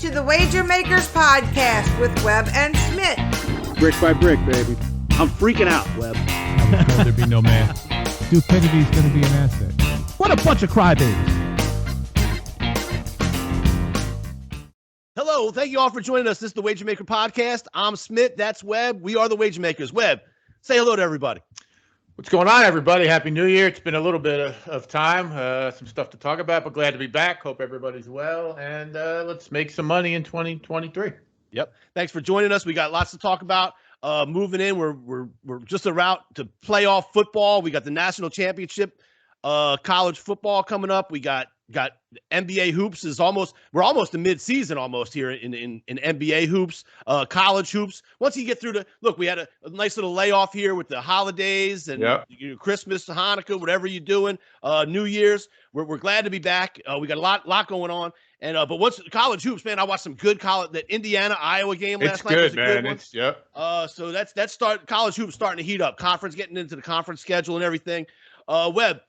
to the Wager Makers Podcast with Webb and Schmidt. Brick by brick, baby. I'm freaking out, Webb. I was told there'd be no man. Stupidity's going to be an asset. What a bunch of crybabies. Hello, thank you all for joining us. This is the Wager Maker Podcast. I'm Schmidt. That's Webb. We are the Wager Makers. Webb, say hello to everybody. What's going on, everybody? Happy New Year. It's been a little bit of time, some stuff to talk about, but glad to be back. Hope everybody's well, and let's make some money in 2023. Yep. Thanks for joining us. We got lots to talk about. Moving in, we're just about to playoff football. We got the national championship, college football coming up. We got NBA hoops we're almost in mid-season almost here in NBA hoops, college hoops. Once you get through we had a nice little layoff here with the holidays and Christmas, Hanukkah, whatever you're doing, New Year's. We're glad to be back. We got a lot going on. And but once college hoops, man, I watched some good college. That Indiana-Iowa game last night was a good one. So that's college hoops starting to heat up. Conference getting into the conference schedule and everything. Webb,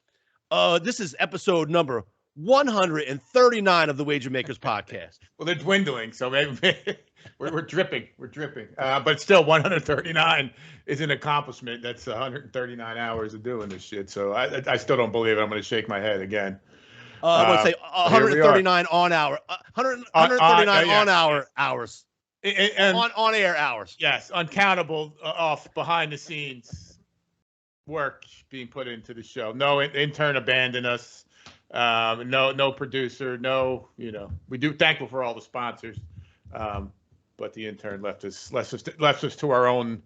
this is episode number 139 of the Wager Makers Podcast. Well, they're dwindling, so maybe we're dripping. But still, 139 is an accomplishment. That's 139 hours of doing this shit. So I still don't believe it. I'm going to shake my head again. I would say 139 on hour, 139 on hour hours, and on air hours. Yes, uncountable off behind the scenes work being put into the show. No intern abandoned us. No producer. No, we do thankful for all the sponsors, but the intern left us to our own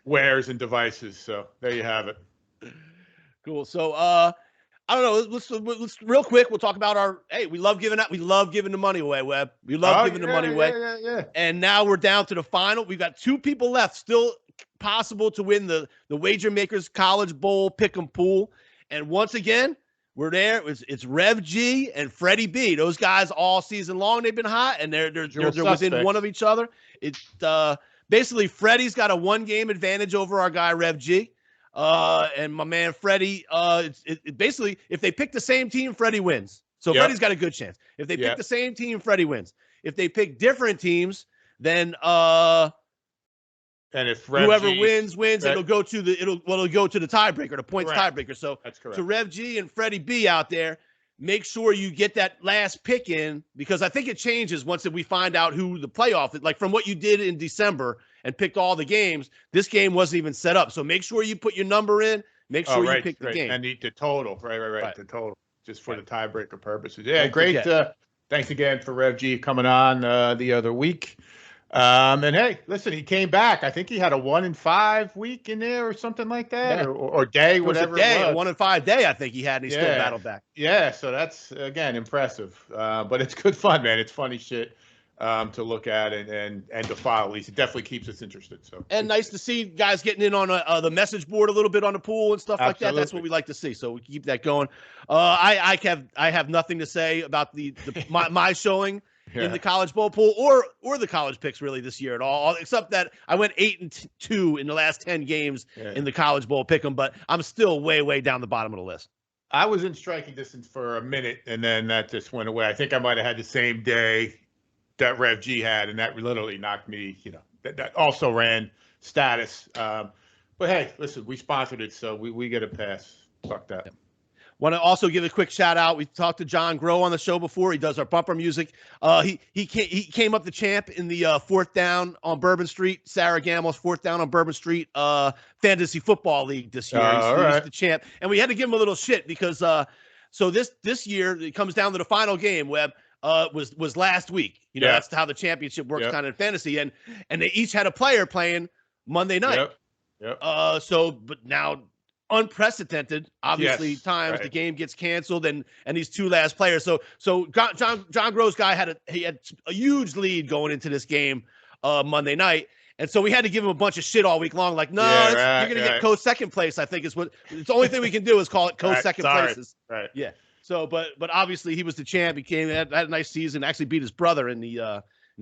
wares and devices. So there you have it. Cool. So I don't know. Let's real quick. We'll talk about we love giving the money away, Webb. We love giving the money away. Yeah. And now we're down to the final. We've got two people left. Still possible to win the Wager Makers College Bowl Pick'em Pool. And once again, we're there. It's Rev G and Freddie B. Those guys all season long, they've been hot, and they're within one of each other. It's basically Freddie's got a 1-game advantage over our guy Rev G. And my man Freddie, basically, if they pick the same team, Freddie wins. So Freddie's got a good chance. If they pick the same team, Freddie wins. If they pick different teams, then and if whoever wins, it'll go to the tiebreaker, the points tiebreaker. So that's correct. To Rev G and Freddie B out there, make sure you get that last pick in, because I think it changes once we find out who the playoff is. Like from what you did in December and picked all the games, this game wasn't even set up. So make sure you put your number in. Make sure you pick the game. And the total. Right. The total, just for the tiebreaker purposes. Yeah, Don't great. Thanks again for Rev G coming on the other week. And hey, listen, he came back. I think he had a 1-5 week in there or something like that, or day, whatever. A 1-5 day, I think he had, and he still battled back. Yeah, so that's again impressive. But it's good fun, man. It's funny shit to look at and to follow. At least it definitely keeps us interested. So nice to see guys getting in on the message board a little bit on the pool and stuff like that. That's what we like to see. So we keep that going. I have nothing to say about my showing. In the college bowl pool or the college picks really this year at all, except that I went 8-2 in the last 10 games in the college bowl pick 'em, but I'm still way down the bottom of the list. I was in striking distance for a minute, and then that just went away. I think I might have had the same day that Rev G had, and that literally knocked me, that also ran status. But hey, listen, we sponsored it, so we get a pass. Fuck that. Yep. Want to also give a quick shout out. We talked to John Groh on the show before. He does our bumper music. He came up the champ in the 4th down on Bourbon Street, Sarah Gammel's 4th down on Bourbon Street fantasy football league this year. He's the champ, and we had to give him a little shit because so this year it comes down to the final game. Webb was last week. That's how the championship works kind of in fantasy, and they each had a player playing Monday night. Yep. But now. Unprecedented, obviously, times the game gets canceled and these two last players. So John Groh's guy had a huge lead going into this game Monday night, and so we had to give him a bunch of shit all week long. Like, you're gonna get co-second place. I think it's the only thing we can do is call it co-second places. Right. Yeah. So, but obviously he was the champ. He had a nice season. Actually beat his brother in the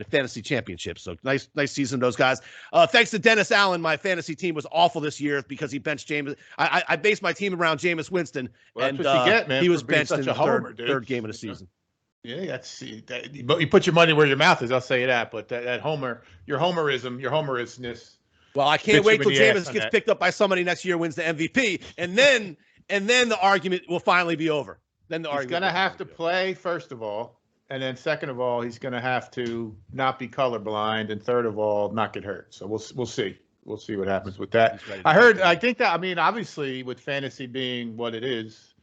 fantasy championship. So nice season, those guys. Thanks to Dennis Allen. My fantasy team was awful this year because he benched Jameis. I based my team around Jameis Winston, and that's what you get, man, he was for being benched in such the a homer, third game of the season. Yeah, but you put your money where your mouth is. I'll say that. But that your homerisness. Well, I can't Bit you wait till in the ass Jameis on gets that. picked up by somebody next year, wins the MVP, and then the argument will finally be over. Then the He's argument going to will have to finally be over. play, first of all. And then second of all, he's going to have to not be colorblind. And third of all, not get hurt. So we'll see. We'll see what happens with that. He's ready to I think that, I mean, obviously with fantasy being what it is,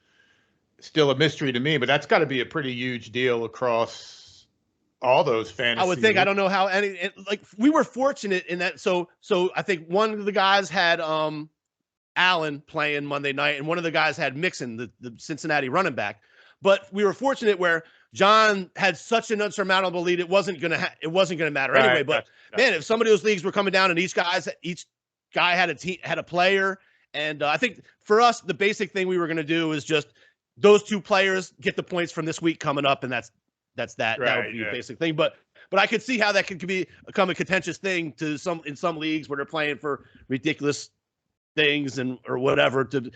still a mystery to me, but that's got to be a pretty huge deal across all those fantasy. I would think. I don't know how we were fortunate in that. So I think one of the guys had Allen playing Monday night, and one of the guys had Mixon, the Cincinnati running back. But we were fortunate where John had such an unsurmountable lead, it wasn't gonna matter anyway. But man, if some of those leagues were coming down and each guy had a player, and I think for us the basic thing we were gonna do is just those two players get the points from this week coming up, and that's that. Right, that would be the basic thing. But I could see how that could become a contentious thing in some leagues where they're playing for ridiculous things or whatever to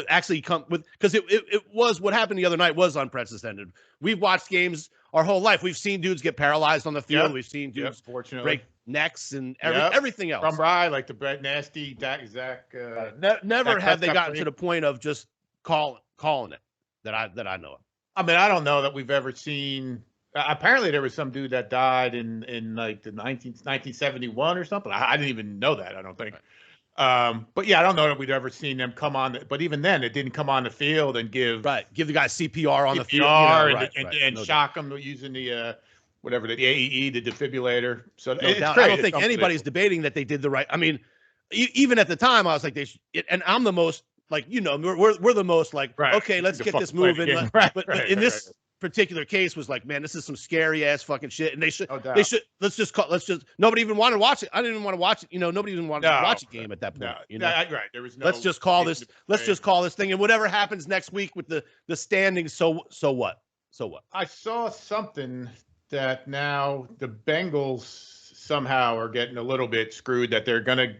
actually come with, because it was what happened the other night was unprecedented. We've watched games our whole life. We've seen dudes get paralyzed on the field. We've seen dudes break necks and everything else. From Rye, like the nasty Zach. Never have they gotten free. to the point of just calling it that I know of. I mean, I don't know that we've ever seen. Apparently, there was some dude that died in like the 1971 or something. I didn't even know that. I don't think. But yeah, I don't know that we'd ever seen them come on. But even then, it didn't come on the field and give the guy CPR on the field and shock them using the whatever the AED, the defibrillator. So I don't think anybody's debating that they did the right. I mean, even at the time, I was like, and I'm the most like, we're the most like, okay, let's get this moving. But in this particular case was like, man, this is some scary ass fucking shit, and they should let's just nobody even wanted to watch it. I didn't even want to watch it. Nobody even wanted to watch a game at that point. Right. There was no. Let's just call this thing, and whatever happens next week with the standings. So what? I saw something that now the Bengals somehow are getting a little bit screwed, that they're gonna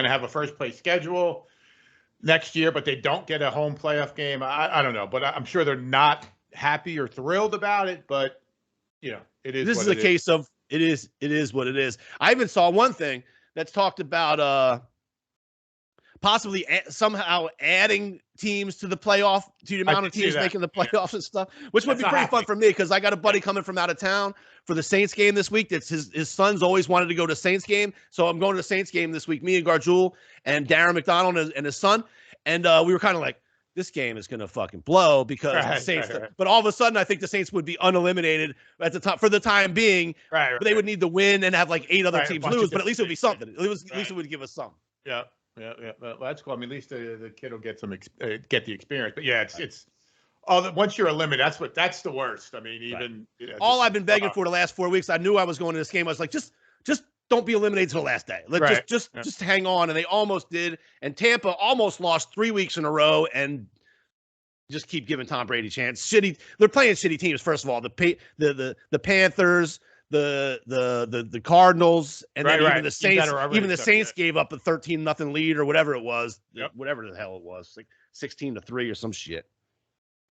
have a first place schedule next year, but they don't get a home playoff game. I don't know, but I'm sure they're not happy or thrilled about it. But it is. This is a case of it is what it is. I even saw one thing that's talked about possibly somehow adding teams to the playoff, to the amount of teams making the playoffs and stuff, which would be pretty fun for me, because I got a buddy coming from out of town for the Saints game this week. That's his son's always wanted to go to Saints game, so I'm going to the Saints game this week. Me and Garjul and Darren McDonald and his son, and we were kind of like, this game is going to fucking blow because the Saints. But all of a sudden, I think the Saints would be uneliminated at the top for the time being. But they would need to win and have like 8 other teams lose. But at least it would be something. At least it would give us something. Yeah. Well, that's cool. I mean, at least the kid will get get the experience. But yeah, it's once you're eliminated, that's the worst. I mean, even all I've been begging for the last 4 weeks. I knew I was going to this game. I was like, just don't be eliminated till the last day. Just hang on. And they almost did. And Tampa almost lost 3 weeks in a row and just keep giving Tom Brady a chance. They're playing shitty teams. First of all, the Panthers, the Cardinals, and then even the Saints. Even the Saints gave up a 13-0 lead or whatever it was. Whatever the hell it was, like 16-3 or some shit.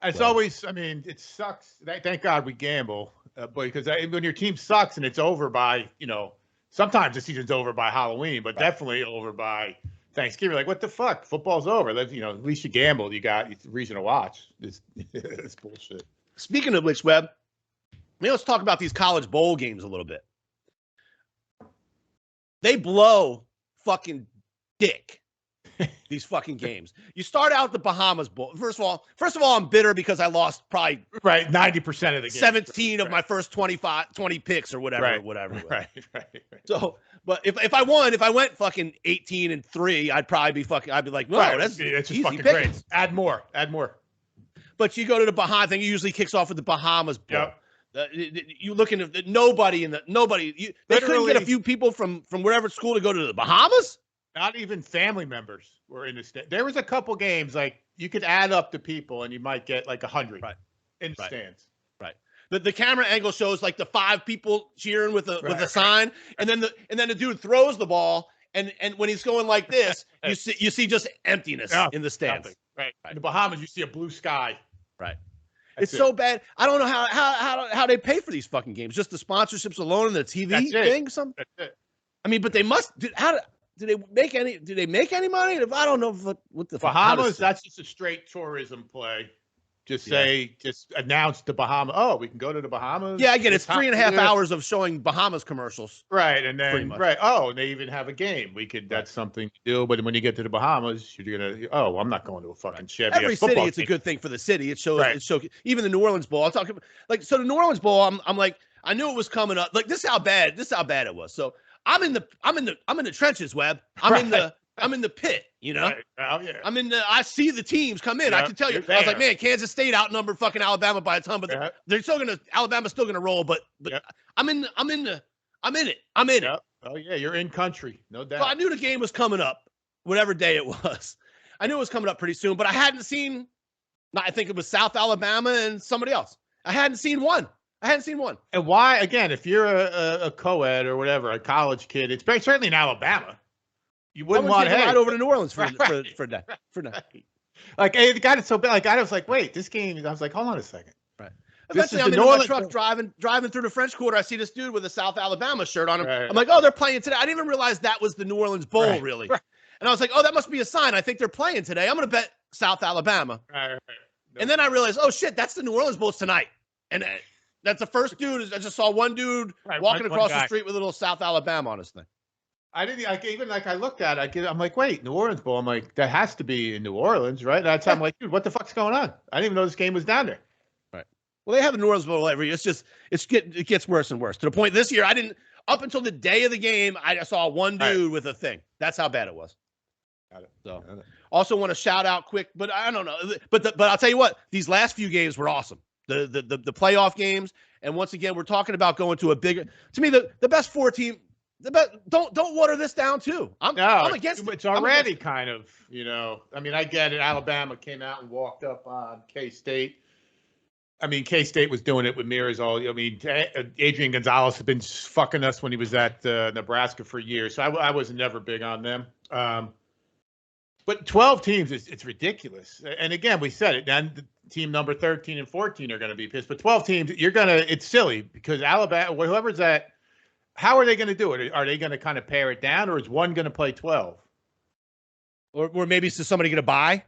It's always. I mean, it sucks. Thank God we gamble, but because when your team sucks and it's over by sometimes the season's over by Halloween, but definitely over by Thanksgiving. Like, what the fuck? Football's over. At least you gambled. You got reason to watch. It's bullshit. Speaking of which, Webb, let's talk about these college bowl games a little bit. They blow fucking dick. These fucking games. You start out the Bahamas Bowl. First of all, I'm bitter because I lost probably 90% of the games. 17 of my first 20 picks or whatever. Right. So, but if I went fucking 18-3, I'd be like, no, that's just easy fucking pickings. great. Add more. But you go to the Bahamas. I think it usually kicks off with the Bahamas Bowl. Yep. You looking at nobody they couldn't get a few people from wherever school to go to the Bahamas. Not even family members were in the stand. There was a couple games like you could add up the people and you might get like 100 in the stands. Right. The camera angle shows like the 5 people cheering with a sign, and then the dude throws the ball, and when he's going like this, you see just emptiness in the stands. Nothing. Right. In the Bahamas, you see a blue sky. Right. It's so bad. I don't know how they pay for these fucking games. Just the sponsorships alone and the TV thing. That's it. I mean, but they must. Do they make any? Do they make any money? I don't know what the Bahamas. That's just a straight tourism play. Just announce the Bahamas. Oh, we can go to the Bahamas. Yeah, I get it. It's 3.5 hours of showing Bahamas commercials. Right, and then Oh, and they even have a game. That's something to do. But when you get to the Bahamas, you're gonna. Oh, I'm not going to a fucking Chevy. Every city, it's a good thing for the city. It shows. It shows. Even the New Orleans Bowl. I'm talking so the New Orleans Bowl. I'm like, I knew it was coming up. Like this is how bad it was. So I'm in the trenches, Webb. I'm in the pit, you know. Right. Oh, yeah. I see the teams come in. I can tell you. I was like, man, Kansas State outnumbered fucking Alabama by a ton, but they're still Alabama's still gonna roll. But I'm in it. Oh yeah, you're in country, no doubt. So I knew the game was coming up, whatever day it was. I knew it was coming up pretty soon, but I hadn't seen. I think it was South Alabama and somebody else. I hadn't seen one. And why? Again, if you're a co-ed or whatever, a college kid, it's certainly in Alabama. You wouldn't want to head over to New Orleans for that. Like, hey, the guy that's so bad. Like, I was like, wait, this game. I was like, hold on a second. Right. Eventually, I'm in my truck driving through the French Quarter. I see this dude with a South Alabama shirt on him. Right. I'm like, oh, they're playing today. I didn't even realize that was the New Orleans Bowl, really. Right. And I was like, oh, that must be a sign. I think they're playing today. I'm going to bet South Alabama. Right. Nope. And then I realized, oh shit, that's the New Orleans Bowl tonight. And that's the first dude. I just saw one dude walking across the street with a little South Alabama on his thing. I didn't I looked at it. I'm like, wait, New Orleans Bowl. I'm like, that has to be in New Orleans, right? That's I'm like, dude, what the fuck's going on? I didn't even know this game was down there. Right. Well, they have a New Orleans Bowl every year. It gets worse and worse to the point this year. Up until the day of the game, I saw one dude with a thing. That's how bad it was. Got it. So, also want to shout out quick, but I don't know. But I'll tell you what, these last few games were awesome. The playoff games, and once again, we're talking about going to a bigger. To me, the best 4 team. Don't water this down too. I'm against it. It's already kind of, you know. I mean, I get it. Alabama came out and walked up on K-State. I mean, K-State was doing it with mirrors all. I mean, Adrian Gonzalez had been fucking us when he was at Nebraska for years. So I was never big on them. But 12 teams, it's ridiculous. And again, we said it. Then the team number 13 and 14 are going to be pissed. But 12 teams, it's silly because Alabama, whoever's at. How are they going to do it? Are they going to kind of pare it down, or is one going to play 12? Or maybe is somebody going to buy?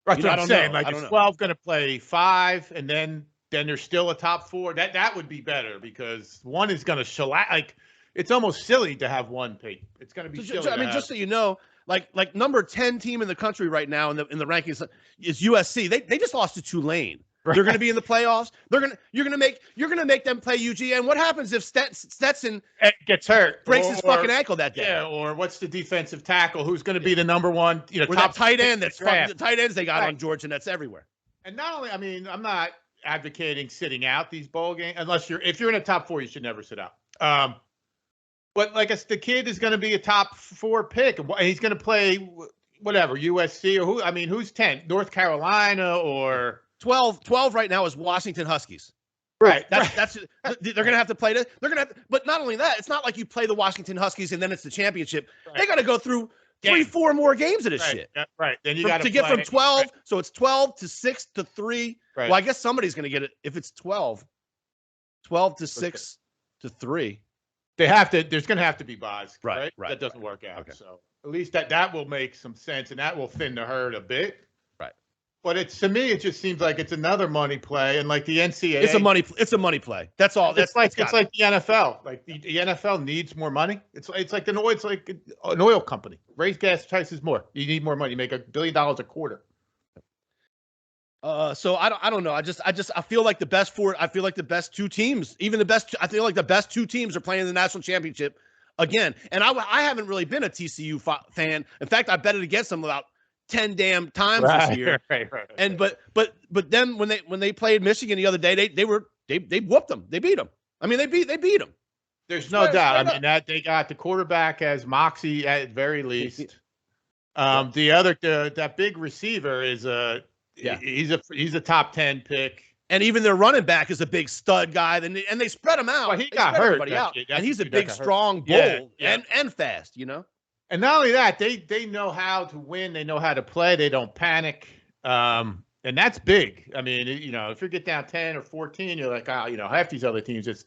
Right, you know, what I'm saying. Like, is 12 going to play 5, and then there's still a top 4? That would be better because one is going to shellac. Like, it's almost silly to have one pick. It's going to be silly. I mean, just so you know, like number 10 team in the country right now in the rankings is USC. They just lost to Tulane. Right. They're going to be in the playoffs. You're going to make them play UGA. And what happens if Stetson gets hurt, breaks his fucking ankle that day? Yeah, or what's the defensive tackle who's going to be the number one? You know, or top tight end. That's the tight ends they got on Georgia. And that's everywhere. And not only, I mean, I'm not advocating sitting out these bowl games unless if you're in a top 4, you should never sit out. But like the kid is going to be a top 4 pick, and he's going to play whatever USC or who? I mean, who's 10? North Carolina or 12 right now is Washington Huskies. Right. That's they're going to have to play this. They're going to but not only that, it's not like you play the Washington Huskies and then it's the championship. Right. They got to go through 3-4 more games of this shit. Right. Then you got to get from 12. Right. So it's 12 to 6 to 3. Right. Well, I guess somebody's going to get it if it's 12 to 6 to 3. They have to. There's going to have to be buys. Right. That doesn't work out. Okay. So at least that will make some sense and that will thin the herd a bit. But to me, it just seems like it's another money play, and like the NCAA, it's a money play. That's all. It's like the NFL. Like the NFL needs more money. It's like an oil company. Raise gas prices more. You need more money. You make $1 billion a quarter. So I don't know. I feel like the best 4. I feel like the best 2 teams, even the best. I feel like the best 2 teams are playing in the national championship again. And I haven't really been a TCU fan. In fact, I betted against them about 10 damn times this year. Right. And but then when they played Michigan the other day, they whooped them. They beat them. I mean, they beat them. There's no doubt. I mean, that they got the quarterback as moxie at very least. The other that big receiver is he's a top 10 pick. And even their running back is a big stud guy. And they spread him out. Well, he got hurt. And he's a big, strong bull and fast, you know? And not only that, they know how to win. They know how to play. They don't panic. And that's big. I mean, if you get down 10 or 14, you're like, half these other teams just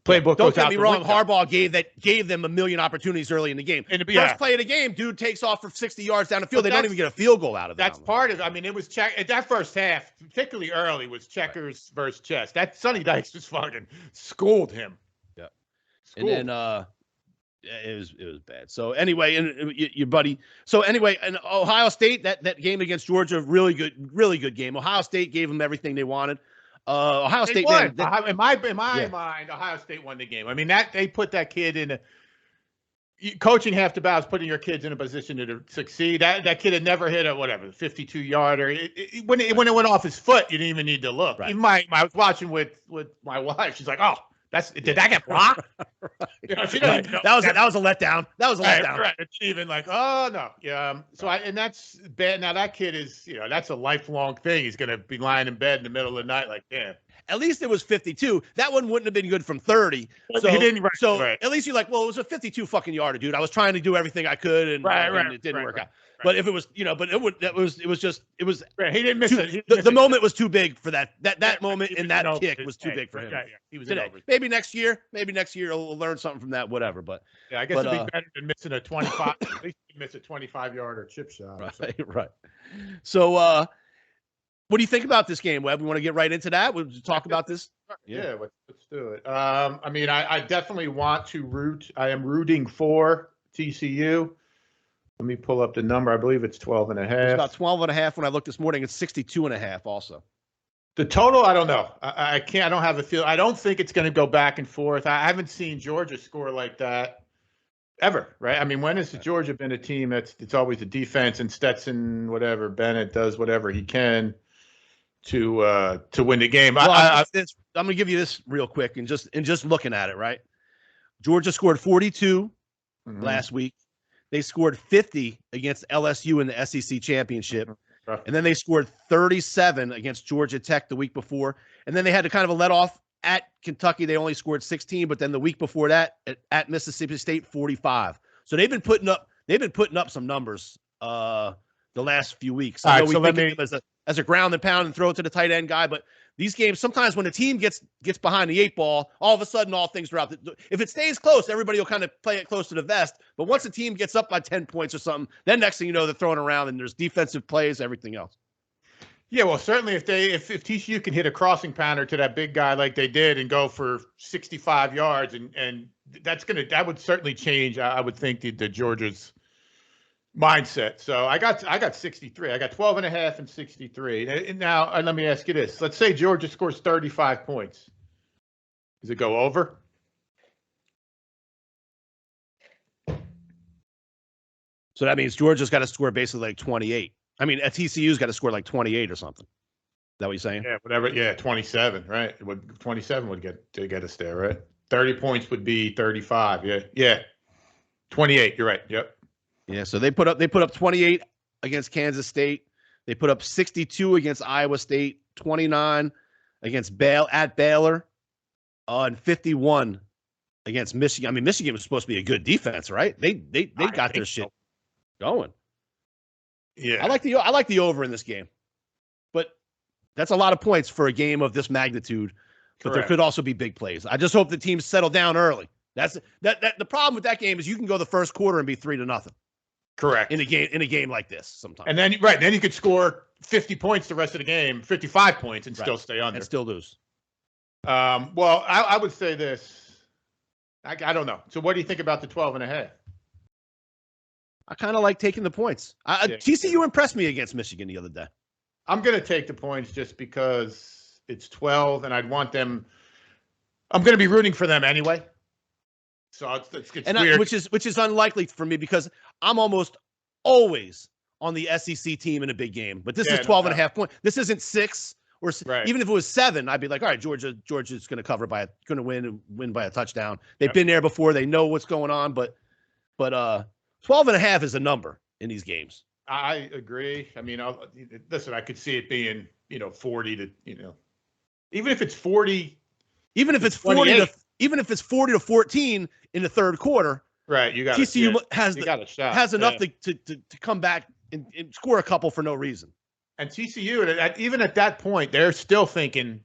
playbook. Don't get me wrong. Harbaugh gave them a million opportunities early in the game. And First play of the game, dude takes off for 60 yards down the field. They don't even get a field goal out of it. That's part of it. I mean, it was that first half, particularly early, was checkers versus chess. That Sonny Dykes just fucking schooled him. Yeah. And then it was bad. So anyway, and your buddy. So anyway, and Ohio State, that game against Georgia, really good game. Ohio State gave them everything they wanted. Ohio State won. In my mind, Ohio State won the game. I mean, they put that kid in coaching half the battle is putting your kids in a position to succeed. That kid had never hit a 52-yarder. When it went off his foot, you didn't even need to look. Right. Even I was watching with my wife. She's like, "Oh, did that get blocked?" Right. She doesn't know. That was a letdown. That was a letdown. Right. It's even like, oh no, yeah. And that's bad. Now that kid is, that's a lifelong thing. He's gonna be lying in bed in the middle of the night, like, damn. At least it was 52. That one wouldn't have been good from 30. So, he didn't, at least you're like, well, it was a 52 fucking yarder, dude. I was trying to do everything I could, and it didn't work out. But if it was, but it was just. Right. He didn't miss it. The moment was too big for that moment, and that kick was too big for him. Yeah. He was today. Maybe next year we'll learn something from that. Whatever. But yeah, I guess it'd be better than missing a 25. At least you miss a 25-yarder chip shot. Right. So, what do you think about this game, Webb? We want to get right into that. We'll talk about this. Yeah, let's do it. I mean, I definitely want to root. I am rooting for TCU. Let me pull up the number. I believe it's 12.5. It's about 12.5 when I looked this morning. It's 62.5 also. The total, I don't know. I can't. I don't have a feel. I don't think it's going to go back and forth. I haven't seen Georgia score like that ever, right? I mean, when has Georgia been a team it's always the defense and Stetson, whatever, Bennett does whatever he can to win the game. Well, I'm going to give you this real quick and just looking at it, right? Georgia scored 42 last week. They scored 50 against LSU in the SEC championship. And then they scored 37 against Georgia Tech the week before. And then they had to kind of a let off at Kentucky. They only scored 16, but then the week before that at Mississippi State, 45. So they've been putting up some numbers the last few weeks. I know we think of them as a ground and pound and throw it to the tight end guy, but these games, sometimes when the team gets behind the 8 ball, all of a sudden all things are out. If it stays close, everybody will kind of play it close to the vest. But once the team gets up by 10 points or something, then next thing you know, they're throwing around and there's defensive plays, everything else. Yeah, well, certainly if TCU can hit a crossing pounder to that big guy like they did and go for 65 yards, and that would certainly change. I would think the Georgia's mindset. So I got 63. I got 12.5 and 63. And now let me ask you this. Let's say Georgia scores 35 points. Does it go over? So that means Georgia's got to score basically like 28. I mean, TCU's got to score like 28 or something. Is that what you're saying? Yeah, whatever. Yeah, 27, right? 27 would get us there, right? 30 points would be 35. Yeah. 28. You're right. Yep. Yeah, so they put up 28 against Kansas State. They put up 62 against Iowa State, 29 against Baylor, and 51 against Michigan. I mean, Michigan was supposed to be a good defense, right? They got their shit going. Yeah, I like the over in this game, but that's a lot of points for a game of this magnitude. But there could also be big plays. I just hope the teams settle down early. That's the problem with that game is you can go the first quarter and be 3-0. Correct. In a game like this sometimes. And then you could score 50 points the rest of the game, 55 points, and still stay under. And still lose. Well, I would say this. I don't know. So what do you think about the 12.5? I kind of like taking the points. TCU impressed me against Michigan the other day. I'm going to take the points just because it's 12, and I'd want them. I'm going to be rooting for them anyway. So it's weird. Which is unlikely for me because I'm almost always on the SEC team in a big game. But this is 12.5 points. This isn't 6 or even if it was 7, I'd be like, all right, Georgia's going to cover going to win by a touchdown. They've been there before. They know what's going on. But 12.5 is a number in these games. I agree. I mean, listen, I could see it being 40 to even if it's 40, even if it's 40 to. Even if it's 40 to 14 in the third quarter, right? You got TCU has enough to come back and score a couple for no reason. And TCU, even at that point, they're still thinking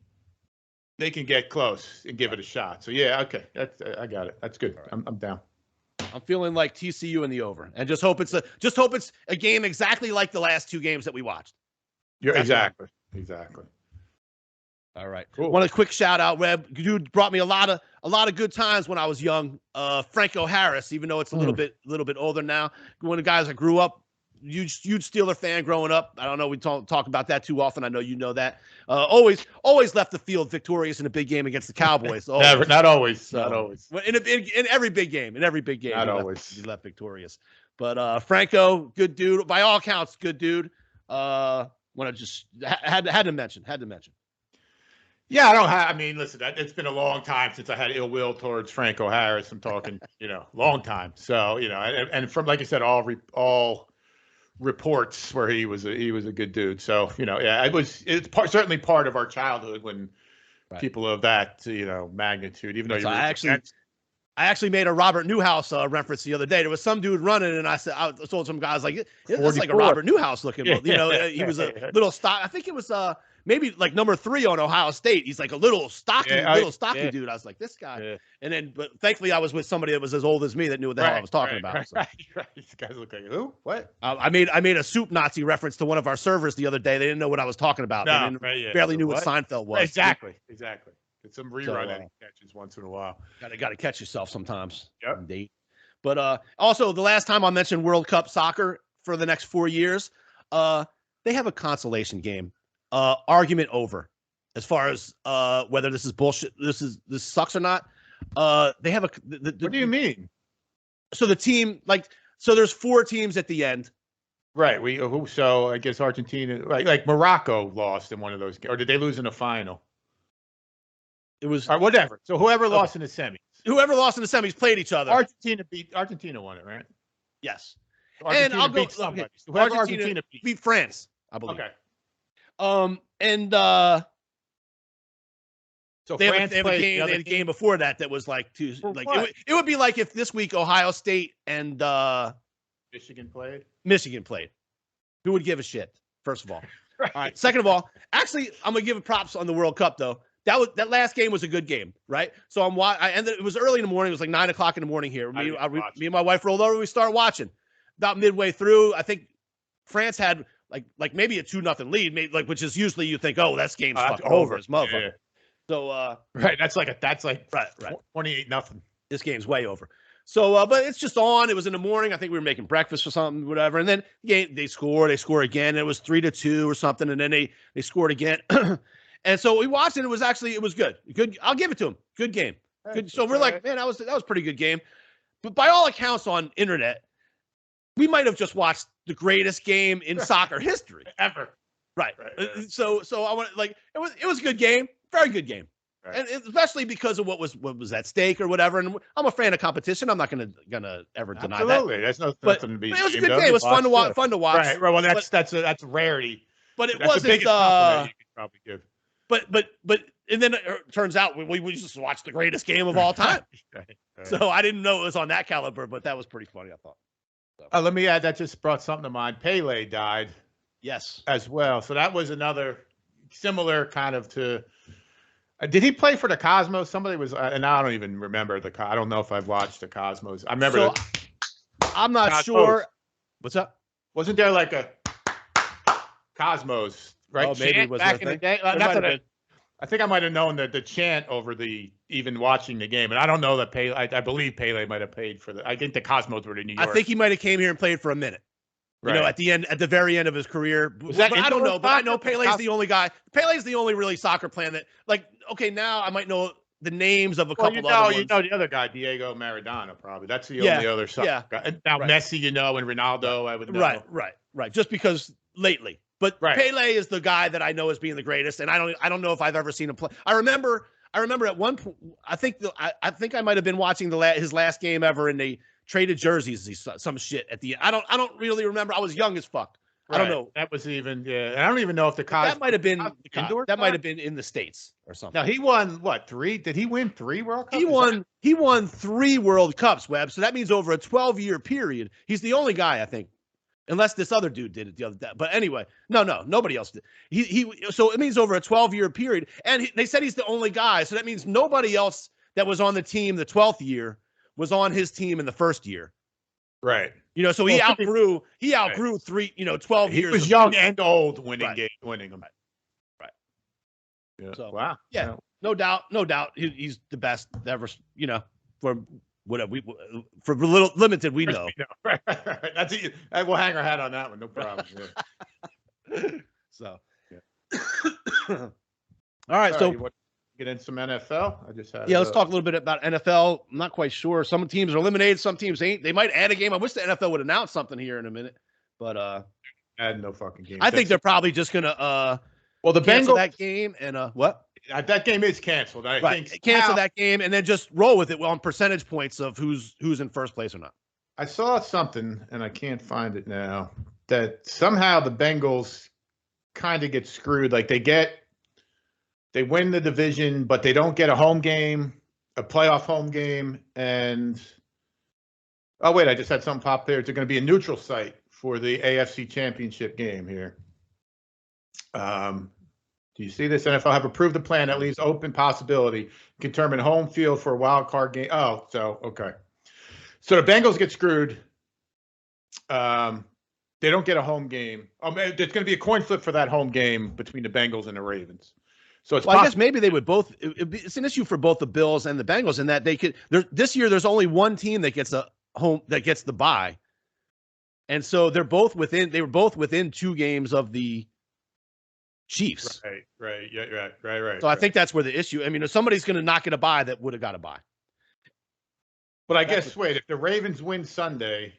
they can get close and give it a shot. So yeah, okay, I got it. That's good. Right. I'm down. I'm feeling like TCU in the over, and just hope it's a game exactly like the last two games that we watched. Yeah, exactly. All right. Cool. One quick shout out, Webb. Dude brought me a lot of good times when I was young. Franco Harris, even though it's a little bit older now. One of the guys I grew up, huge Steeler fan growing up. I don't know, we talk about that too often. I know you know that. Always left the field victorious in a big game against the Cowboys. Never, not always. So, not always. In every big game. Not always. He left victorious. But Franco, good dude. By all accounts, good dude. Want to just had to mention. Yeah, I mean, listen, it's been a long time since I had ill will towards Franco Harris. I'm talking, long time. So, and from, like I said, all reports where he was a good dude. So, yeah, it's certainly part of our childhood when people of that, magnitude, even though I actually made a Robert Newhouse reference the other day. There was some dude running, and I told some guys like, "It's like a Robert Newhouse looking." He was a little stock. I think it was maybe like number 3 on Ohio State. He's like a little stocky dude. I was like, this guy. Yeah. And then, but thankfully, I was with somebody that was as old as me that knew what the hell I was talking about. So. Right. These guys look like who? What? I made a soup Nazi reference to one of our servers the other day. They didn't know what I was talking about. No, barely knew what Seinfeld was. Exactly. It's some rerun catches once in a while. Got to catch yourself sometimes. Yep. Indeed. But also, the last time I mentioned World Cup soccer for the next 4 years, they have a consolation game. Argument over, as far as whether this is bullshit, this sucks or not. They have what do you mean? So the team, there's 4 teams at the end. Right. So I guess Argentina, like Morocco lost in one of those, or did they lose in the final? It was whatever. So whoever lost in the semis. Whoever lost in the semis played each other. Argentina won it, right? Yes. Argentina and I'll beat go. somebody. Okay. Argentina beat France, I believe. Okay. So they France have a game before that was like two. Like it would be like if this week Ohio State and Michigan played. Who would give a shit? First of all. Right. All right. Second of all, actually, I'm gonna give props on the World Cup though. That last game was a good game, right? So it was early in the morning. It was like 9:00 in the morning here. Me and my wife rolled over. We started watching. About midway through, I think France had like maybe a 2-0 lead, which is usually you think, oh, that game's fucking over. It's motherfucker. Yeah. So right, that's like right. 28-0. This game's way over. So, but it's just on. It was in the morning. I think we were making breakfast or something, whatever. And then they score again. It was 3-2 or something, and then they scored again. And so we watched it. It was good. Good. I'll give it to him. Good game. Good. So we're like, man, that was a pretty good game. But by all accounts on internet, we might have just watched the greatest game in soccer history ever. Right. So I want it was a good game, very good game, right. And especially because of what was at stake or whatever. And I'm a fan of competition. I'm not gonna ever deny that. Absolutely, there's nothing to be. But it was a good game. It was fun to watch. Right. Well, that's a rarity. But it that's wasn't. The biggest compliment you could probably give. But and then it turns out we just watched the greatest game of all time. Right. So I didn't know it was on that caliber, but that was pretty funny, I thought. So. Let me add, that just brought something to mind. Pele died. Yes. As well. So that was another similar kind of to. Did he play for the Cosmos? Somebody was, and I don't even remember I don't know if I've watched the Cosmos. I remember. I'm not Cosmos. sure. What's up? Wasn't there like a Cosmos? Right. Oh, maybe was back in the day. I think I might have known the chant over even watching the game, and I don't know that Pele. I believe Pele might have paid for I think the Cosmos were in New York. I think he might have came here and played for a minute. Right. At the very end of his career. I don't know, but I know Pele's the only guy. Pele's the only really soccer player that, okay, now I might know the names of a couple other ones. You know the other guy, Diego Maradona, probably. That's the only other soccer guy. And now Messi, and Ronaldo, I would know. Right. Just because lately. But Pele is the guy that I know as being the greatest, and I don't know if I've ever seen him play. I remember at one point, I think I might have been watching his last game ever, and they traded jerseys, some shit at the end. I don't really remember. I was young as fuck. Right. I don't know. That was even and I don't even know if that might have been in the States or something. Now he won what 3? Did he win 3 World Cups? He won 3 World Cups, Webb. So that means over a 12-year period, he's the only guy I think unless this other dude did it the other day. But anyway, no, nobody else did. So it means over a 12-year period, and they said he's the only guy. So that means nobody else that was on the team the 12th year was on his team in the first year. Right. So he outgrew 12 years. He was young and old winning them. Right. Yeah. So, wow. Yeah. No doubt. He's the best ever. For whatever for little limited we know. Right. That's it. We'll hang our hat on that one. No problem. Yeah. So. Yeah. All right. So. You want to get in some NFL? I just had. Yeah, let's talk a little bit about NFL. I'm not quite sure. Some teams are eliminated. Some teams ain't. They might add a game. I wish the NFL would announce something here in a minute. But add no fucking game. I think they're probably just gonna the cancel Bengals that game and what? That game is canceled. I think cancel that game and then just roll with it on percentage points of who's in first place or not. I saw something and I can't find it now that somehow the Bengals kind of get screwed. Like they win the division, but they don't get a home game, a playoff home game, and oh wait, I just had something pop there. It's going to be a neutral site for the AFC Championship game here. Do you see this? NFL have approved the plan that leaves open possibility to determine home field for a wild card game. Oh, so okay. So the Bengals get screwed. They don't get a home game. There's going to be a coin flip for that home game between the Bengals and the Ravens. So I guess maybe they would both. It's an issue for both the Bills and the Bengals in that they could. This year, there's only one team that gets the bye, and so they're both within. They were both within 2 games of the Chiefs. Right. Yeah, right. So I think that's where the issue. I mean, if somebody's going to not get a bye, that would have got a bye. But I guess if the Ravens win Sunday,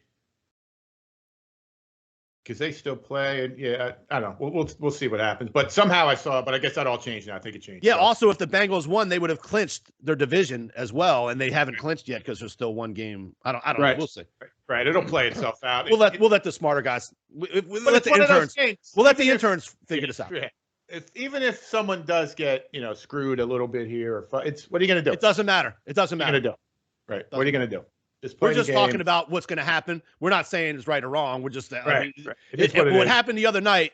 because they still play, and yeah, I don't know. We'll see what happens. But somehow I saw it. But I guess that all changed now. I think it changed. Yeah. So. Also, if the Bengals won, they would have clinched their division as well, and they haven't clinched yet because there's still one game. I don't know. We'll see. Right. It'll play itself out. We'll let the smarter guys. We'll let the interns figure this out. Even if someone does get screwed a little bit here, what are you going to do? It doesn't matter. What are you going to do? Right. What are you going to do? We're just talking about what's going to happen. We're not saying it's right or wrong. We're just right. What happened the other night.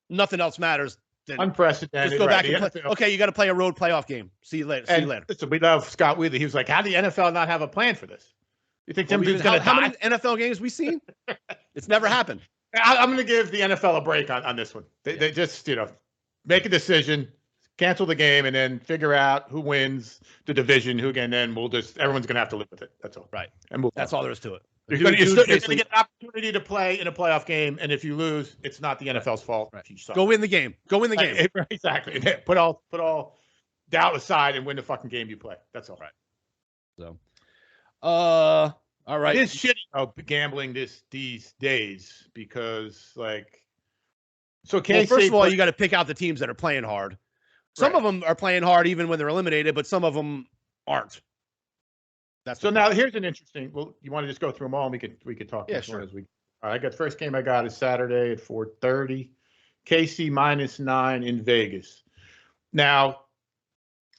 Nothing else matters. Unprecedented. Just go back and play. Okay, you got to play a road playoff game. See you later. Listen, we love Scott Wheatley. He was like, "How did the NFL not have a plan for this? You think Tim Dude's going to die?" How many NFL games we seen? It's never happened. I'm going to give the NFL a break on this one. They just make a decision, cancel the game, and then figure out who wins the division. And then everyone's going to have to live with it. That's all. Right. And that's all there is to it. You're going to get an opportunity to play in a playoff game, and if you lose, it's not the NFL's fault. Right. Go win the game. Exactly. Put all doubt aside and win the fucking game you play. That's all. Right. So, all right. It is shitty gambling these days because first of all, you got to pick out the teams that are playing hard. Some of them are playing hard even when they're eliminated, but some of them aren't. Now here's an interesting. Well, you want to just go through them all, and we could talk. Yeah, sure. All right, I got first game I got is Saturday at 4:30. KC -9 in Vegas. Now,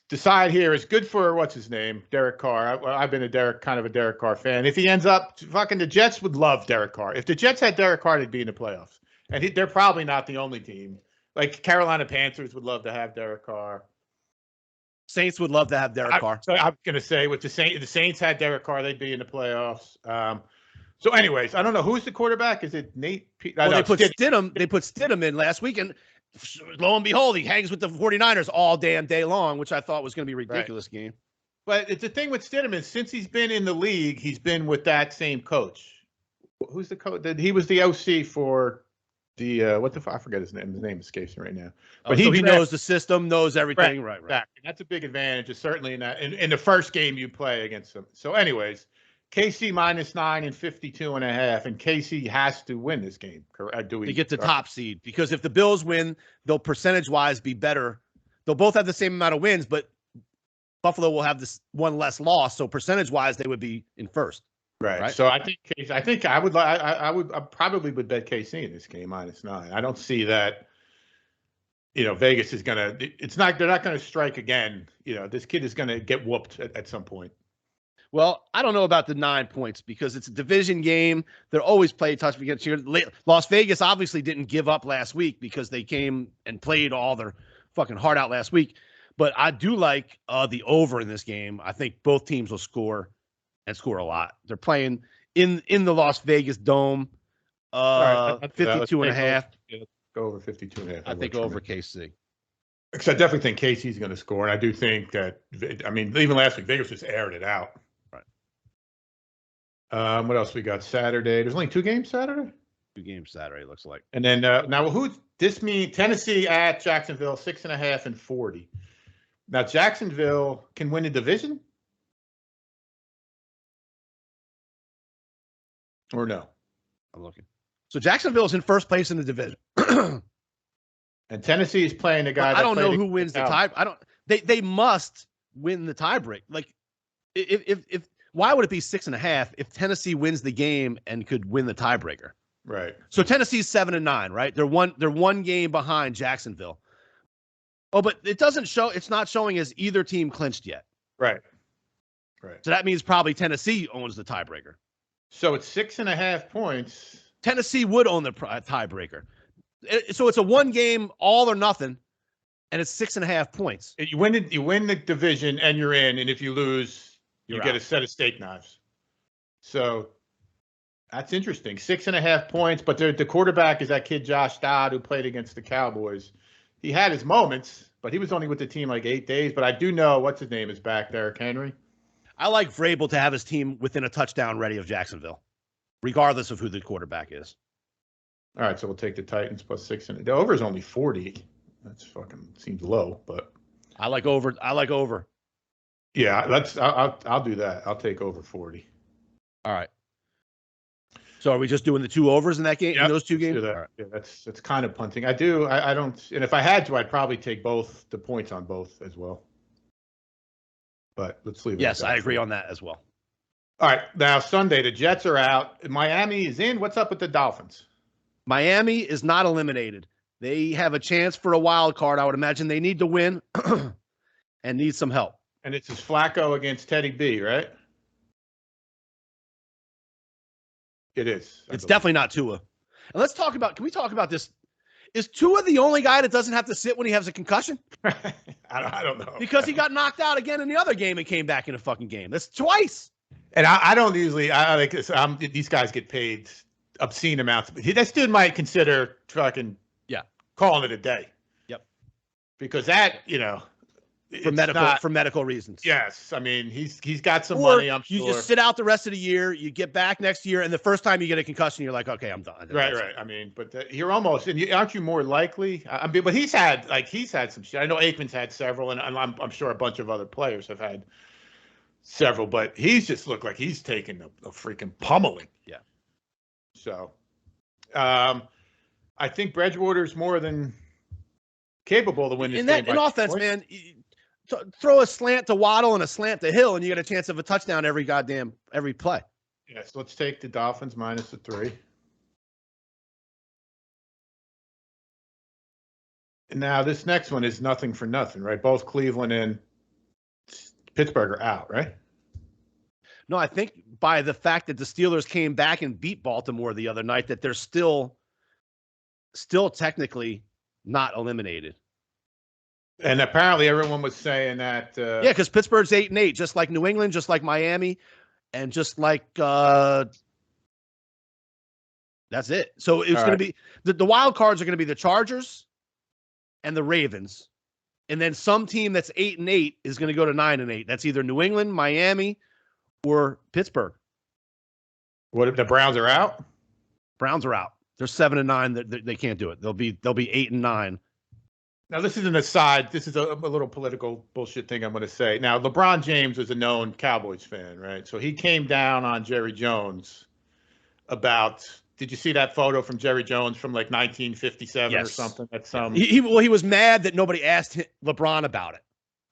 the side here is good for what's his name, Derek Carr. I've been kind of a Derek Carr fan. If he ends up the Jets would love Derek Carr. If the Jets had Derek Carr, they'd be in the playoffs. And they're probably not the only team. Like Carolina Panthers would love to have Derek Carr. Saints would love to have Derek Carr. So I'm going to say with the Saints had Derek Carr, they'd be in the playoffs. So anyways, I don't know. Who's the quarterback? Is it Nate? They put Stidham. They put Stidham in last week, and lo and behold, he hangs with the 49ers all damn day long, which I thought was going to be a ridiculous game. But it's the thing with Stidham is since he's been in the league, he's been with that same coach. Who's the coach? He was the OC for the I forget his name. His name escapes me right now. But he knows the system, knows everything. Right. Exactly. That's a big advantage, certainly in the first game you play against them. So, anyways, KC -9 and 52.5, and KC has to win this game. Correct? To get the top seed, because if the Bills win, they'll percentage-wise be better. They'll both have the same amount of wins, but Buffalo will have this one less loss, so percentage-wise they would be in first. Right. So I think I probably would bet KC in this game -9. I don't see that. Vegas is they're not gonna strike again. This kid is gonna get whooped at some point. Well, I don't know about the 9 points because it's a division game. They're always played touch against here. Las Vegas obviously didn't give up last week because they came and played all their fucking heart out last week. But I do like the over in this game. I think both teams will score and score a lot. They're playing in the Las Vegas Dome. All right, 52.5. Go over 52.5. I think over KC. Because I definitely think KC's going to score, and I do think that. I mean, even last week Vegas just aired it out. Right. What else we got Saturday? There's only 2 games Saturday. 2 games Saturday looks like. And then now, who's this mean? Tennessee at Jacksonville, 6.5 and 40. Now Jacksonville can win the division, or no? I'm looking. So Jacksonville's in first place in the division. And Tennessee is playing a guy. I don't know who wins the tie. I don't. They must win the tiebreak. Like, if why would it be 6.5 if Tennessee wins the game and could win the tiebreaker? Right. So Tennessee's 7-9, right? They're one game behind Jacksonville. Oh, but it doesn't show. It's not showing as either team clinched yet. Right. Right. So that means probably Tennessee owns the tiebreaker. So it's 6.5 points. Tennessee would own the tiebreaker. So it's a 1 game, all or nothing, and it's 6.5 points. You win the division, and you're in. And if you lose, you get a set of steak knives. So that's interesting. 6.5 points, but the quarterback is that kid Josh Dodd who played against the Cowboys. He had his moments, but he was only with the team like 8 days. But I do know what's his name is back there, Henry. I like Vrabel to have his team within a touchdown ready of Jacksonville, regardless of who the quarterback is. All right, so we'll take the Titans plus 6. And the over is only 40. That's fucking seems low, but I like over. Yeah, I'll do that. I'll take over 40. All right. So are we just doing the 2 overs in that game? Yep. In those 2 games? All right. Right. Yeah, that's kind of punting. I don't. And if I had to, I'd probably take both the points on both as well. But let's leave it. Yes, I agree on that as well. All right, now Sunday the Jets are out. Miami is in. What's up with the Dolphins? Miami is not eliminated. They have a chance for a wild card. I would imagine they need to win and need some help. And it's Flacco against Teddy B, right? It is. It's definitely not Tua. And let's talk about, can we talk about this? Is Tua the only guy that doesn't have to sit when he has a concussion? I don't know. Because he got knocked out again in the other game and came back in a fucking game. That's twice. And I don't usually, I like this. These guys get paid obscene amounts. This dude might consider fucking calling it a day. Yep. Because that, for medical reasons. Yes, I mean he's got some money. I'm sure. You just sit out the rest of the year. You get back next year, and the first time you get a concussion, you're like, okay, I'm done. Right. I mean, but you're almost, and aren't you more likely? I mean, but he's had some shit. I know Aikman's had several, and I'm sure a bunch of other players have had several. But he's just looked like he's taken a freaking pummeling. Yeah. So, I think Bridgewater's more than capable to win this game. In offense, man, throw a slant to Waddle and a slant to Hill, and you get a chance of a touchdown every play. Yes, let's take the Dolphins minus the 3. And now this next one is nothing for nothing, right? Both Cleveland and Pittsburgh are out, right? No, I think by the fact that the Steelers came back and beat Baltimore the other night, that they're still technically not eliminated. And apparently everyone was saying that. Because Pittsburgh's 8-8, just like New England, just like Miami, and just like that's it. So it's going to be the wild cards are going to be the Chargers and the Ravens, and then some team that's 8-8 is going to go to 9-8. That's either New England, Miami, or Pittsburgh. What if the Browns are out? Browns are out. They're 7-9. They can't do it. They'll be 8-9. Now, this is an aside. This is a little political bullshit thing I'm going to say. Now, LeBron James was a known Cowboys fan, right? So he came down on Jerry Jones about. Did you see that photo from Jerry Jones from like 1957 or something? That's he was mad that nobody asked LeBron about it.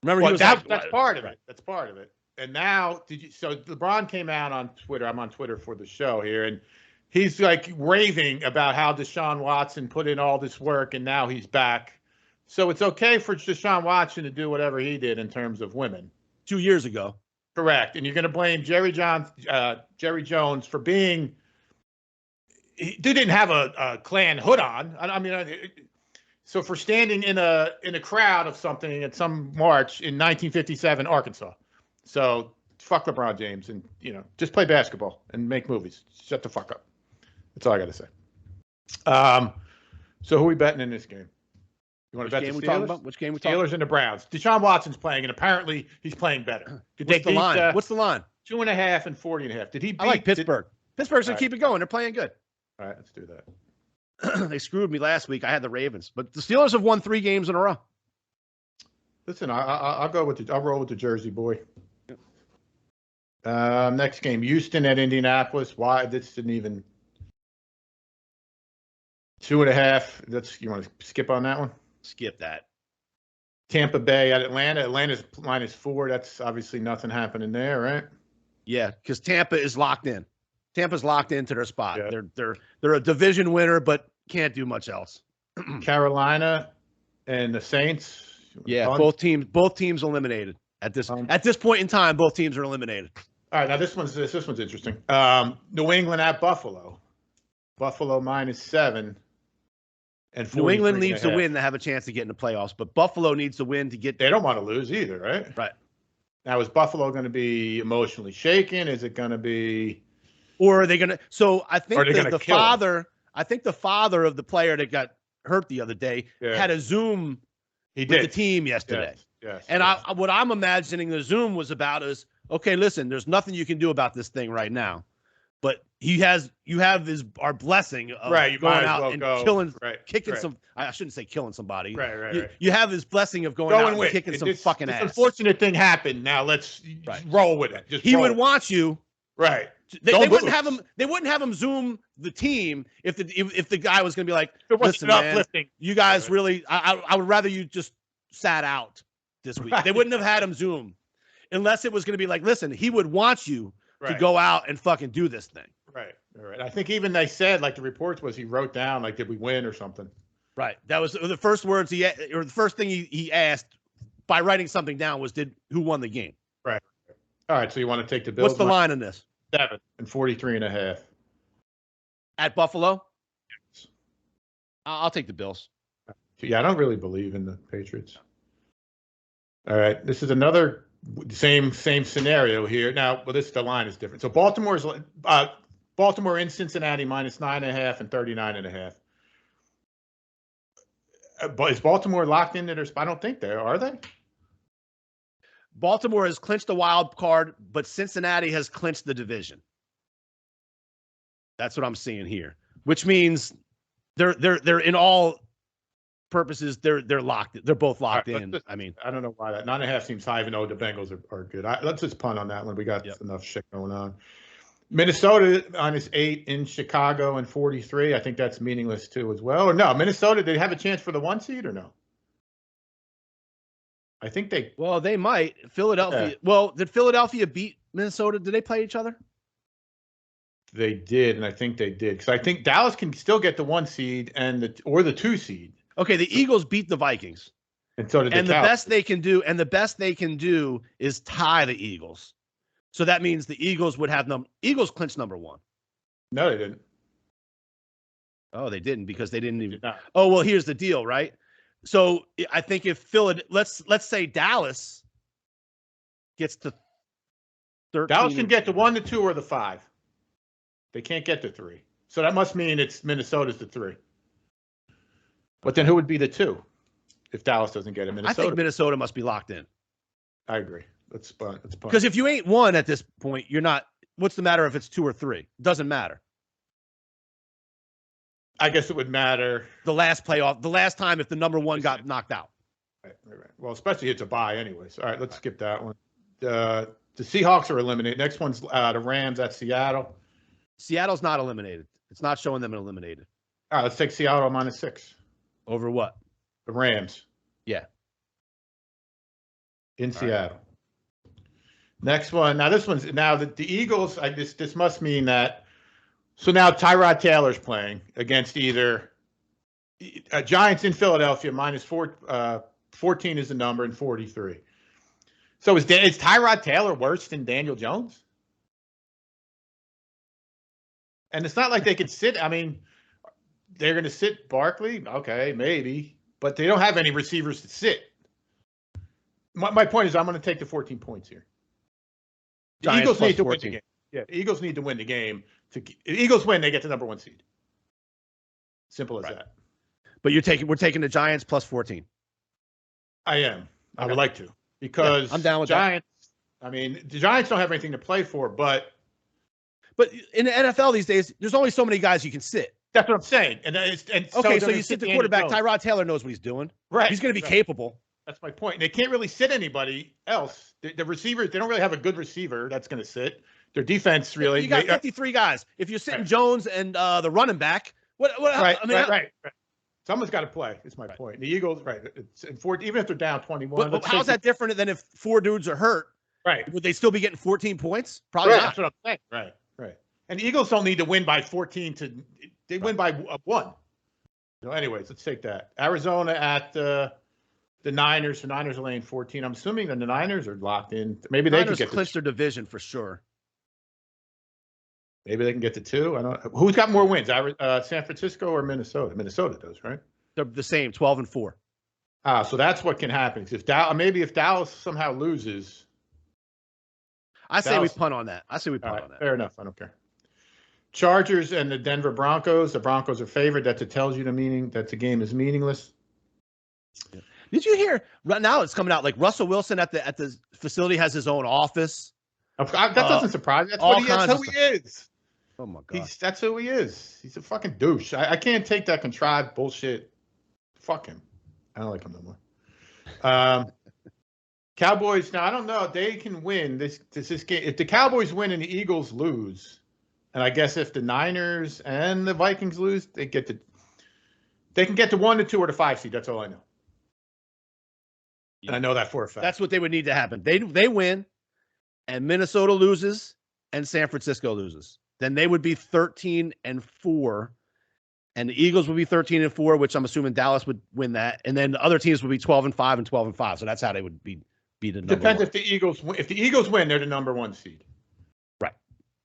Remember, that's part of it. That's part of it. And now, so LeBron came out on Twitter. I'm on Twitter for the show here, and he's like raving about how Deshaun Watson put in all this work, and now he's back. So it's okay for Deshaun Watson to do whatever he did in terms of women. 2 years ago. Correct. And you're going to blame Jerry Jones for being. He didn't have a Klan hood on. I mean, so for standing in a crowd of something at some march in 1957 Arkansas. So fuck LeBron James and just play basketball and make movies. Shut the fuck up. That's all I got to say. So who are we betting in this game? You want to bet the Steelers? Which game we talking about? Steelers and the Browns. Deshaun Watson's playing, and apparently he's playing better. What's the line? What's the line? 2.5 and 40.5. Did he beat? I like Pittsburgh. Pittsburgh's going to keep it going. They're playing good. All right, let's do that. They screwed me last week. I had the Ravens, but the Steelers have won 3 games in a row. Listen, I'll go with I'll roll with the Jersey boy. Next game, Houston at Indianapolis. Why this didn't even 2.5. You want to skip on that one? Skip that. Tampa Bay at Atlanta. Atlanta's -4. That's obviously nothing happening there, right? Yeah, because Tampa is locked in. Tampa's locked into their spot. Yeah. They're a division winner, but can't do much else. Carolina and the Saints. Yeah, both teams eliminated at this point in time. Both teams are eliminated. All right, now this one's interesting. New England at Buffalo. Buffalo -7. And New England needs to win to have a chance to get in the playoffs, but Buffalo needs to win to get. They don't want to lose either, right? Right. Now, is Buffalo going to be emotionally shaken? Is it going to be, or are they going to? So I think the father. him? I think the father of the player that got hurt the other day had a Zoom with the team yesterday. Yes. And what I'm imagining the Zoom was about is, okay, listen, there's nothing you can do about this thing right now, but you have our blessing of right. You going might as out well and go. killing, right. kicking right. some. I shouldn't say killing somebody. Right. You have his blessing of going out and kicking some fucking ass. This unfortunate thing happened. Now let's roll with it. He would want you. Right. They wouldn't have him. They wouldn't have him Zoom the team if the guy was going to be like, listen, man, you guys really. I would rather you just sat out this week. Right. They wouldn't have had him Zoom unless it was going to be like, listen, he would want you to go out and fucking do this thing. Right. All right. I think even they said, like the reports was he wrote down, like, did we win or something? Right. That was the first words the first thing he asked by writing something down was, who won the game? Right. All right. So you want to take the Bills? What's the line in this? 7 and 43.5. At Buffalo? Yes. I'll take the Bills. Yeah, I don't really believe in the Patriots. All right. This is another same scenario here. Now, well, the line is different. So Baltimore in Cincinnati -9.5 and 39.5. But is Baltimore locked into their spot? I don't think they are they? Baltimore has clinched the wild card, but Cincinnati has clinched the division. That's what I'm seeing here, which means they're in all purposes they're locked. They're both locked in. I mean, I don't know why that 9.5 seems high, even though the Bengals are good. Let's just punt on that one. We got enough shit going on. Minnesota -8 in Chicago and 43. I think that's meaningless too as well. Or no, Minnesota, did they have a chance for the 1 seed or no? I think they. Well, they might. Philadelphia. Yeah. Well, did Philadelphia beat Minnesota? Did they play each other? They did, and I think they did because I think Dallas can still get the 1 seed or the 2 seed. Okay, the Eagles beat the Vikings, and so did the best they can do, is tie the Eagles. So that means the Eagles would have Eagles clinch number 1. No, they didn't. Oh, they didn't because they didn't even. Did oh, well, here's the deal, right? So I think if let's say Dallas gets to 13. Dallas can get the 1, the 2, or the 5. They can't get to 3. So that must mean it's Minnesota's the 3. But then who would be the 2 if Dallas doesn't get it? Minnesota. I think Minnesota must be locked in. I agree. Let's punt. Because if you ain't 1 at this point, you're not. What's the matter if it's 2 or 3? Doesn't matter. I guess it would matter. The last time if the number 1 got knocked out. Right. Well, especially it's a bye anyways. All right, let's skip that one. The Seahawks are eliminated. Next one's the Rams at Seattle. Seattle's not eliminated. It's not showing them eliminated. All right, let's take Seattle -6. Over what? The Rams. Yeah. In Seattle. Next one. Now this one's the Eagles. This must mean that. So now Tyrod Taylor's playing against either Giants in Philadelphia -4. 14 is the number and 43. So is Tyrod Taylor worse than Daniel Jones? And it's not like they could sit. I mean, they're going to sit Barkley. Okay, maybe. But they don't have any receivers to sit. My point is I'm going to take the 14 points here. The Giants Eagles plus need to 14. win the game. Yeah, the Eagles need to win the game. The Eagles win, they get the number 1 seed. Simple as that. But we're taking the Giants plus 14. I am. I Okay. would like to. Because I'm down with Giants, I mean, the Giants don't have anything to play for, but in the NFL these days, there's only so many guys you can sit. that's what I'm saying. So you sit the quarterback. Tyrod Taylor knows what he's doing. Right. He's going to be capable. That's my point. And they can't really sit anybody else. The receivers, they don't really have a good receiver that's going to sit. Their defense really. You got 53 guys. If you're sitting Jones and the running back, right. I mean, right. Someone's got to play. Is my point. The Eagles, right? Even if they're down 21. But how's that different than if 4 dudes are hurt? Right. Would they still be getting 14 points? Probably Right. not. That's what I'm saying. Right. And the Eagles don't need to win by 14 they win by 1. So anyways, let's take that. Arizona at the Niners. The Niners are laying 14. I'm assuming the Niners are locked in. Maybe they can Niners get clinch their division for sure. Maybe they can get to 2. I don't know. Who's got more wins? San Francisco or Minnesota? Minnesota does, right? They're the same, 12-4. So that's what can happen. If Dallas somehow loses, I say we Dallas- punt on that. all right, fair enough. I don't care. Chargers and the Denver Broncos. The Broncos are favored. That tells you that the game is meaningless. Did you hear? Right now, it's coming out like Russell Wilson at the facility has his own office. That doesn't surprise me. That's all what he is. kinds That's of who he is. Oh my god! That's who he is. He's a fucking douche. I can't take that contrived bullshit. Fuck him. I don't like him no more. Cowboys. Now I don't know. They can win this game. If the Cowboys win and the Eagles lose, and I guess if the Niners and the Vikings lose, they can get to 1, 2, or the 5 seed. That's all I know. And I know that for a fact. That's what they would need to happen. They win, and Minnesota loses, and San Francisco loses. Then they would be 13-4, and the Eagles would be 13-4, which I'm assuming Dallas would win that, and then the other teams would be 12-5 and 12-5. So that's how they would be the number Depends 1. if the Eagles win. If the Eagles win, they're the number 1 seed. Right.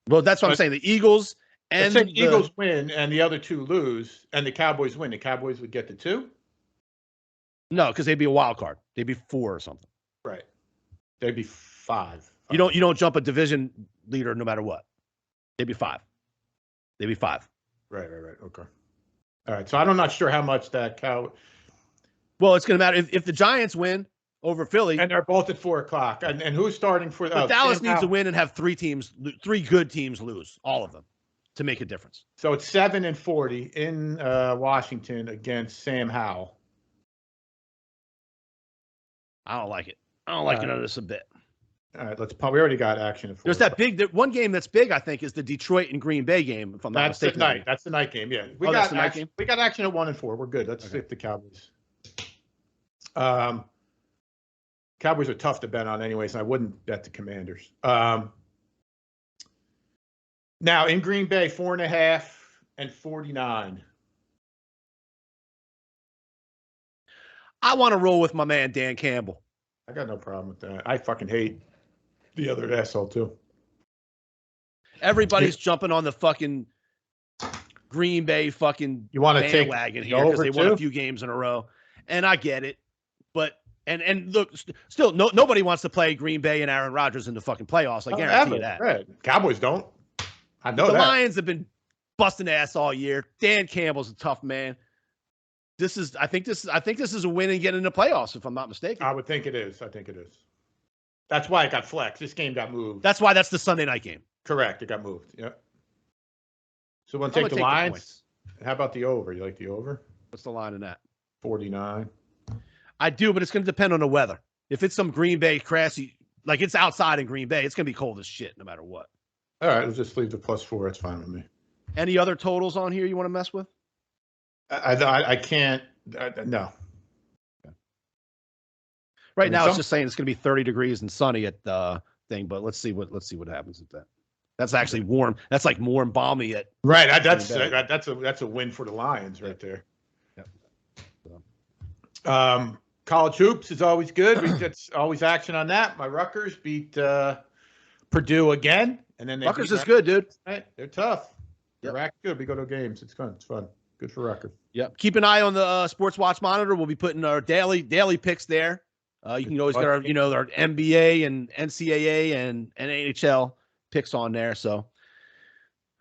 Well, that's what I'm saying. The Eagles and Let's say the Eagles win and the other 2 lose, and the Cowboys win. The Cowboys would get to 2. No, because they'd be a wild card. They'd be 4 or something. Right. They'd be 5. You don't jump a division leader no matter what. They'd be 5. They'd be 5. Right. Okay. All right. So I'm not sure how much that Well, it's going to matter if the Giants win over Philly. and they're both at 4:00. And who's starting for? But Dallas needs to win and have 3 good teams lose, all of them, to make a difference. So it's 7-40 in Washington against Sam Howell. I don't like it. I don't like none of this a bit. All right. We already got action at 4. There's that one game that's big, I think, is the Detroit and Green Bay game, if I'm not That's the mistaken. night. That's the night game. Yeah. That's the night game? We got action at 1 and 4. We're good. Let's see if the Cowboys. Cowboys are tough to bet on anyways, and I wouldn't bet the Commanders. Now in Green Bay, 4.5 and 49. I want to roll with my man, Dan Campbell. I got no problem with that. I fucking hate the other asshole too. Everybody's jumping on the fucking Green Bay fucking You want to take bandwagon the here because over they won too? a few games in a row. And I get it. But and look, still nobody wants to play Green Bay and Aaron Rodgers in the fucking playoffs. I guarantee you that. Right. Cowboys don't. I know The that. Lions have been busting ass all year. Dan Campbell's a tough man. I think this is a win and getting in the playoffs, if I'm not mistaken. I would think it is. That's why it got flexed. This game got moved. That's why that's the Sunday night game. Correct. It got moved. Yep. So we'll I'm gonna take the Lions. points. How about the over? You like the over? What's the line in that? 49. I do, but it's going to depend on the weather. If it's some Green Bay crassy, like it's outside in Green Bay, it's going to be cold as shit no matter what. All right, let's just leave the +4. It's fine with me. Any other totals on here you want to mess with? I can't. No. Right now, it's just saying it's going to be 30 degrees and sunny at the thing, but let's see what happens with that. That's actually warm. That's like warm, balmy at. Right. That's a win for the Lions right there. Yep. College hoops is always good. It's always action on that. My Rutgers beat Purdue again, and then Rutgers is good, dude. Right? They're tough. Yep. They're actually good. We go to games. It's fun. It's fun. Good for Rutgers. Yep. Keep an eye on the Sports Watch Monitor. We'll be putting our daily picks there. You can always get our our NBA and NCAA and NHL picks on there. So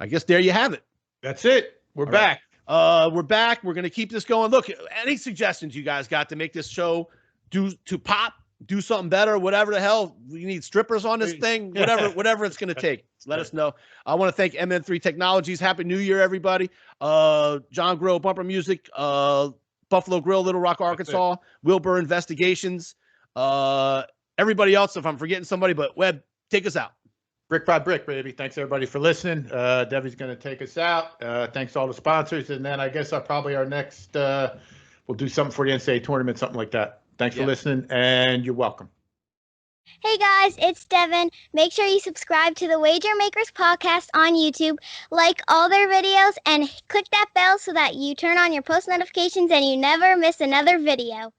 I guess there you have it. That's it. We're back. We're back. We're gonna keep this going. Look, any suggestions you guys got to make this show do something better, whatever the hell we need, strippers on this thing, whatever it's gonna take. Let us know. I want to thank MN3 Technologies. Happy New Year, everybody. John Grill, Bumper Music, Buffalo Grill, Little Rock, Arkansas, Wilbur Investigations, everybody else. If I'm forgetting somebody, but Webb, take us out. Brick by brick, baby. Thanks everybody for listening. Debbie's going to take us out. Thanks to all the sponsors, and then I guess our next we'll do something for the NCAA tournament, something like that. Thanks for listening, and you're welcome. Hey guys, it's Devin. Make sure you subscribe to the Wager Makers podcast on YouTube, like all their videos, and click that bell so that you turn on your post notifications and you never miss another video.